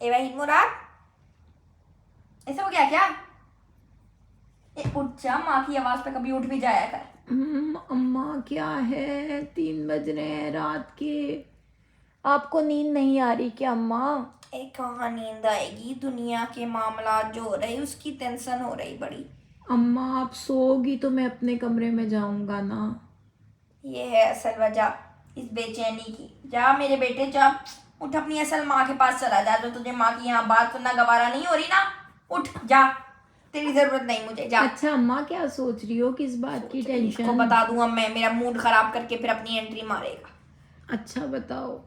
ए वहीद मुराद, ऐसा हो गया क्या? उठ जा, माँ की आवाज पे कभी उठ भी जाया कर। अम्मा क्या है, 3 बज रहे हैं रात के। आपको नींद नहीं आ रही क्या अम्मा? कहाँ नींद आएगी, दुनिया के मामला जो हो रहे उसकी टेंशन हो रही बड़ी। अम्मा आप सोओगी तो मैं अपने कमरे में जाऊंगा ना। ये है असल वजह इस बेचैनी की। जा मेरे बेटे जा, उठ अपनी असल माँ के पास चला जा। जो तुझे माँ की यहाँ बात सुनना गवारा नहीं हो रही ना, उठ जा, तेरी जरूरत नहीं मुझे, जा। अच्छा अम्मा क्या सोच रही हो, किस बात की इसको टेंशन? बता दूंगा मैं, मेरा मूड खराब करके फिर अपनी एंट्री मारेगा। अच्छा बताओ।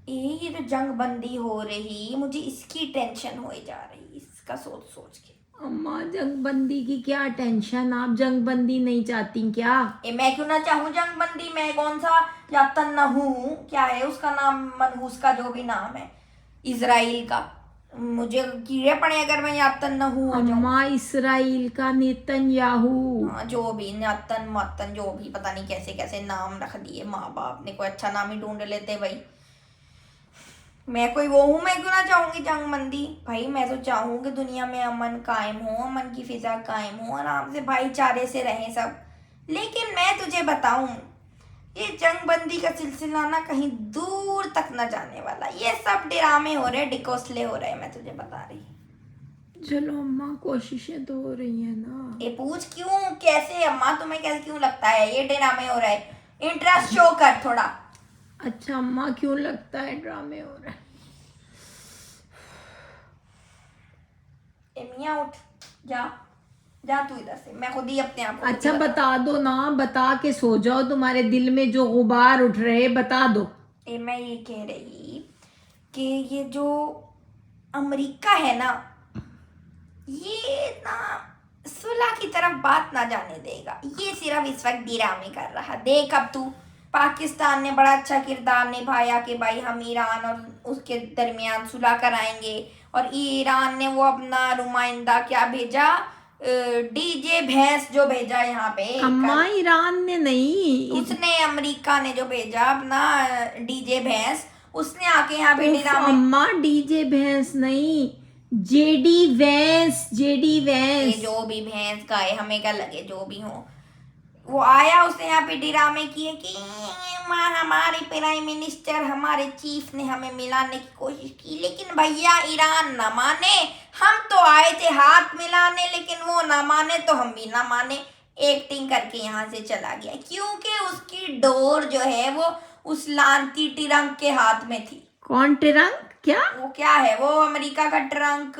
ये जो जंग बंदी हो रही, मुझे इसकी टेंशन हो जा रही, इसका सोच सोच के। अम्मा जंगबंदी की क्या टेंशन, आप जंगबंदी नहीं चाहती क्या? मैं क्यों ना चाहूँ जंग बंदी, मैं कौन सा यातन न हूँ, क्या है उसका नाम, मनहूस का जो भी नाम है इजराइल का, मुझे कीड़े पड़े अगर मैं यातन न हूँ हो जाऊँ। अम्मा इसराइल का नेतन्याहू। हाँ जो भी, यातन मातन जो भी, पता नहीं कैसे कैसे नाम रख दिए माँ बाप ने, कोई अच्छा नाम ही ढूंढ लेते भाई। मैं कोई वो हूँ, मैं क्यों ना चाहूंगी जंग बंदी भाई। मैं तो चाहूँ कि दुनिया में अमन कायम हो, अमन की फिजा कायम हो, आराम से भाईचारे से रहें सब। लेकिन मैं तुझे बताऊं, ये जंग बंदी का सिलसिला ना कहीं दूर तक न जाने वाला, ये सब ड्रामे हो रहे, डिकोसले हो रहे, मैं तुझे बता रही। चलो अम्मा कोशिशें तो हो रही है ना। ये पूछ क्यों, कैसे अम्मा, तुम्हें कैसे क्यों लगता है ये ड्रामे हो रहे? इंटरेस्ट शो कर थोड़ा। अच्छा अम्मा क्यों लगता है ड्रामे हो रहे हैं? मियाँ उठ, जा जा तू इधर से, मैं खुद ही अपने आप को खुद ही अच्छा बता दो ना, बता के सो जाओ, तुम्हारे दिल में जो गुबार उठ रहे बता दो। मैं ये कह रही कि ये जो अमेरिका है ना, ये ना सुलह की तरफ बात ना जाने देगा, ये सिर्फ इस वक्त ड्रामे कर रहा। देख अब तू, पाकिस्तान ने बड़ा अच्छा किरदार निभाया कि भाई हम ईरान और उसके दरमियान सुलह कराएंगे, और ईरान ने वो अपना नुमाइंदा क्या भेजा, डीजे भैंस जो भेजा यहाँ पे अम्मा ईरान ने नहीं, उसने, अमेरिका ने जो भेजा अपना डीजे भैंस, उसने आके यहाँ पे उफ ड्रामे। अम्मा डीजे भैंस नहीं, जेडी वैंस, जेडी ये वैंस। जो भी भैंस का है, हमें क्या लगे जो भी हो, वो आया, उसने यहाँ पे ड्रामे किए कि हमारे प्राइम मिनिस्टर, हमारे चीफ ने हमें मिलाने की कोशिश की, लेकिन भैया ईरान ना माने। हम तो आए थे हाथ मिलाने, लेकिन वो ना माने तो हम भी ना माने। एक्टिंग करके यहाँ से चला गया, क्योंकि उसकी डोर जो है वो उस लानती ट्रंक के हाथ में थी। कौन ट्रंक? क्या? वो क्या है, वो अमेरिका का ट्रंक,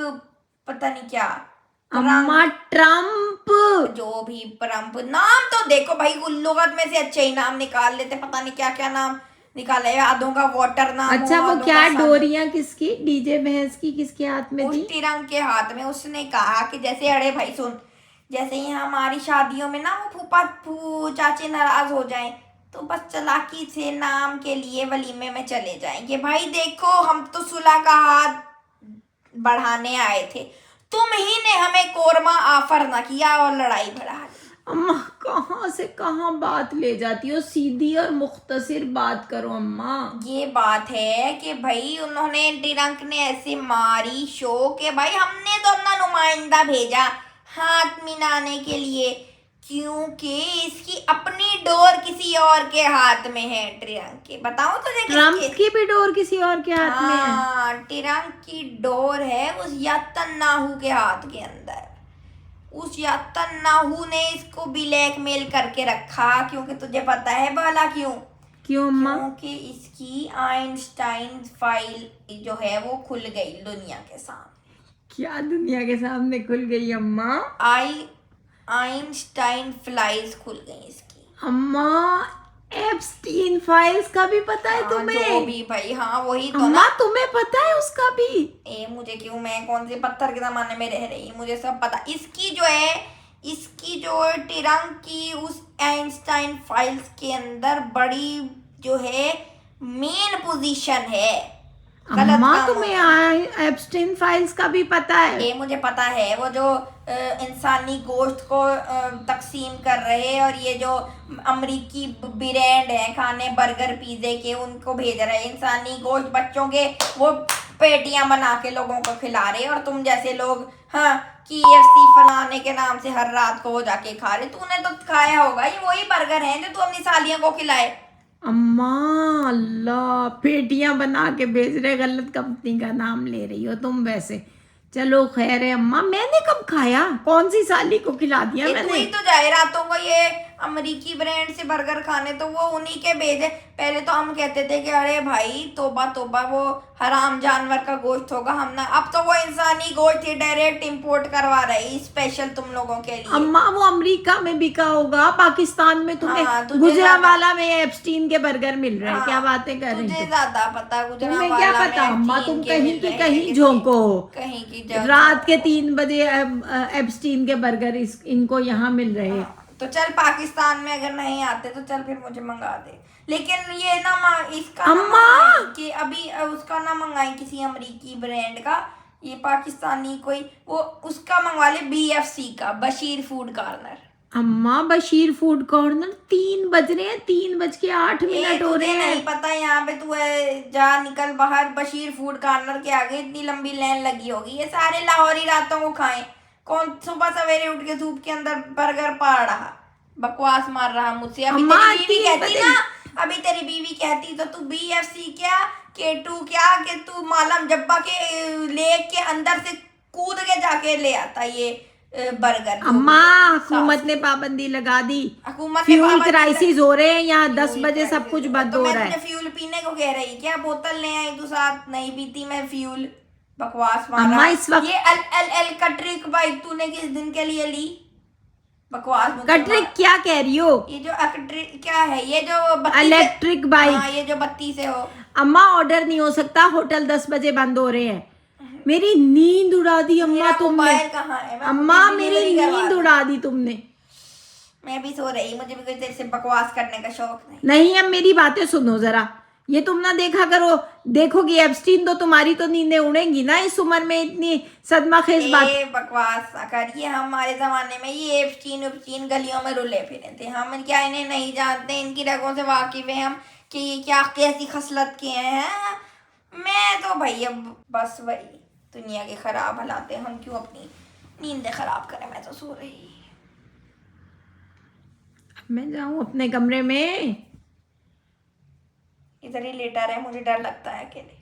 पता नहीं क्या अम्मा ट्रम्प। जो भी ट्रम्प, नाम तो देखो भाई, लुगत में से अच्छे ही नाम निकाल लेते, पता नहीं क्या क्या नाम निकाला है, आधों का वाटर नाम अच्छा हो, वो आधों क्या का सन। डोरियां किसकी, डीजे भैंस की किसके हाथ में उस थी? तिरंग के हाथ में। उसने कहा कि जैसे, अरे भाई सुन, जैसे ही हमारी शादियों में ना वो फूफा चाचे नाराज हो जाएं, तो बस चालाकी से नाम के लिए वलीमे में चले जाएंगे। भाई देखो, हम तो सुलह का हाथ बढ़ाने आए थे, तुम ही ने हमें कोरमा ऑफर ना किया और लड़ाई बढ़ा दी। अम्मा कहाँ से कहाँ बात ले जाती हो, सीधी और मुख्तसर बात करो अम्मा। ये बात है कि भाई उन्होंने, टिरंक ने ऐसे मारी शो के भाई हमने तो अपना नुमाइंदा भेजा हाथ मिलाने के लिए, क्योंकि इसकी अपनी डोर किसी और के हाथ में है। टिरंक के बताऊं तुझे ट्रम्प की भी डोर किसी और के हाथ में है? हाँ, टिरंक की डोर है उस यतन्नाहू के हाथ के अंदर। उस यतन्नाहू ने इसको ब्लैकमेल करके रखा, क्योंकि तुझे पता है भला क्यों? क्यों अम्मा? क्योंकि इसकी आइंस्टाइन फाइल जो है वो खुल गई दुनिया के सामने। क्या दुनिया के सामने खुल गई अम्मा? आइंस्टाइन फ्लाइज खुल गई इसकी। अम्मा एप्स्टीन फाइल्स का भी पता है हाँ, तुम्हें? जो भी भाई, हाँ वही तो अम्मा ना। तुम्हें पता है उसका भी? मुझे क्यों, मैं कौन से पत्थर के जमाने में रह रही, मुझे सब पता। इसकी जो है, इसकी जो टिरंक की उस आइंस्टाइन फाइल्स के अंदर बड़ी जो है मेन पोजीशन है। गलत अम्मा काम तुम्हें एप्स्टीन फाइल्स का भी पता है? ये मुझे पता है, वो जो इंसानी गोश्त को तकसीम कर रहे, और ये जो अमरीकी ब्रांड है खाने बर्गर पिज़्ज़े के, उनको भेज रहे इंसानी गोश्त बच्चों के, वो पेटियां बना के लोगों को खिला रहे, और तुम जैसे लोग हाँ KFC फलाने के नाम से हर रात को वो जाके खा रहे। तूने तो खाया होगा, ये वही बर्गर है जो तू अपनी सालियों को खिलाए। अम्मा अल्लाह, पेटियां बना के बेच रहे, गलत कंपनी का नाम ले रही हो तुम वैसे। चलो खैर है अम्मा, मैंने कब खाया, कौन सी साली को खिला दिया ये तू मैंने? ही तो जाए रातों को ये अमेरिकी ब्रांड से बर्गर खाने, तो वो उन्हीं के भेजे। पहले तो हम कहते थे कि अरे भाई तोबा तोबा, वो हराम जानवर का गोश्त होगा, हम ना, अब तो वो इंसानी गोश्त ही डायरेक्ट इंपोर्ट करवा रही स्पेशल तुम लोगों के लिए। अम्मा वो अमेरिका में बिका होगा, पाकिस्तान में तुम्हें हाँ, तुझे गुजरावाला में एप्स्टीन के बर्गर मिल रहे हैं। हाँ, क्या बातें कर रही तुझे तुम? ज्यादा पता, तुम्हें क्या गुजरावाला पता में अम्मा, चीन तुम के कहीं मिल की रहे कहीं हैं, झोंको हो। कहीं की रात के 3 बजे एप्स्टीन के बर्गर इनको यहाँ मिल रहे हैं। तो चल पाकिस्तान में अगर नहीं आते तो चल फिर मुझे मंगा दे, लेकिन ये ना इसका अम्मा! ना मंगाई कि अभी उसका ना मंगाई किसी अमेरिकी ब्रांड का, ये पाकिस्तानी कोई वो उसका मंगवा ले, BFC का, बशीर फूड कॉर्नर। अम्मा बशीर फूड कॉर्नर 3 बज रहे हैं, 3:08 हो रहे तुझे हैं। नहीं पता, यहाँ पे तू जा निकल बाहर, बशीर फूड कॉर्नर के आगे इतनी लंबी लाइन लगी होगी, ये सारे लाहौरी रातों को खाएं। कौन सुबह सवेरे उठ के धूप के अंदर बर्गर पाड़ रहा, बकवास मार रहा मुझसे। अभी अम्मा, तेरी बीवी 3 कहती बजे ना, अभी तेरी बीवी कहती तो तू BFC क्या K2 क्या, कि तू मालम जब्बा के लेक के अंदर से कूद के जाके ले आता ये बर्गर। अम्मा हुकूमत ने पाबंदी लगा दी, हुकूमत ने फ्यूल पाबंदी क्राइसिस हो रहे हैं यहाँ, 10 फ्यूल बजे सब क्राइसिस कुछ होगा। बंद तो हो मैं रहा तुझे है। फ्यूल पीने को कह रही, क्या बोतल ले आई तू साथ, नहीं पीती मैं फ्यूल, बकवास मार अम्मा रहा। इस वक्त ये एल का ट्रिक बाइक तूने किस दिन के लिए ली, बकवास मुझसे कटरिक क्या कह रही हो? ये जो इलेक्ट्रिक क्या है, ये जो बत्ती से, इलेक्ट्रिक बाइक। हाँ ये जो बत्ती से हो। अम्मा ऑर्डर नहीं हो सकता, होटल 10 बजे बंद हो रहे हैं। मेरी नींद उड़ा दी अम्मा मेरा तुमने। मोबाइल कहाँ है, मैं अम्मा मुझे मेरी डिलीवरी करवा नींद दूँ। उड़ा दी तुमने। मैं भी सो रही, मुझे भी कोई तेरे से बकवास करने का शौक नहीं। नहीं, अब मेरी बातें सुनो जरा, ये तुम ना देखा करो, देखोगी एप्स्टीन तो तुम्हारी तो नींदें उड़ेंगी ना इस उम्र में, इतनी सदमा खेज बात। बकवास ना कर, ये हमारे जमाने में ये एप्स्टीन गलियों में रुले फिरे थे, हम क्या इन्हें नहीं जानते, इनकी रगों से वाकिफ है हम कि ये क्या कैसी खसलत के हैं। मैं तो भाई अब बस वही दुनिया के खराब हालात हैं, हम क्यों अपनी नींदें खराब करें, मैं तो सो रही। मैं जाऊं अपने कमरे में? इधर ही लेटा रहे, मुझे डर लगता है अकेले।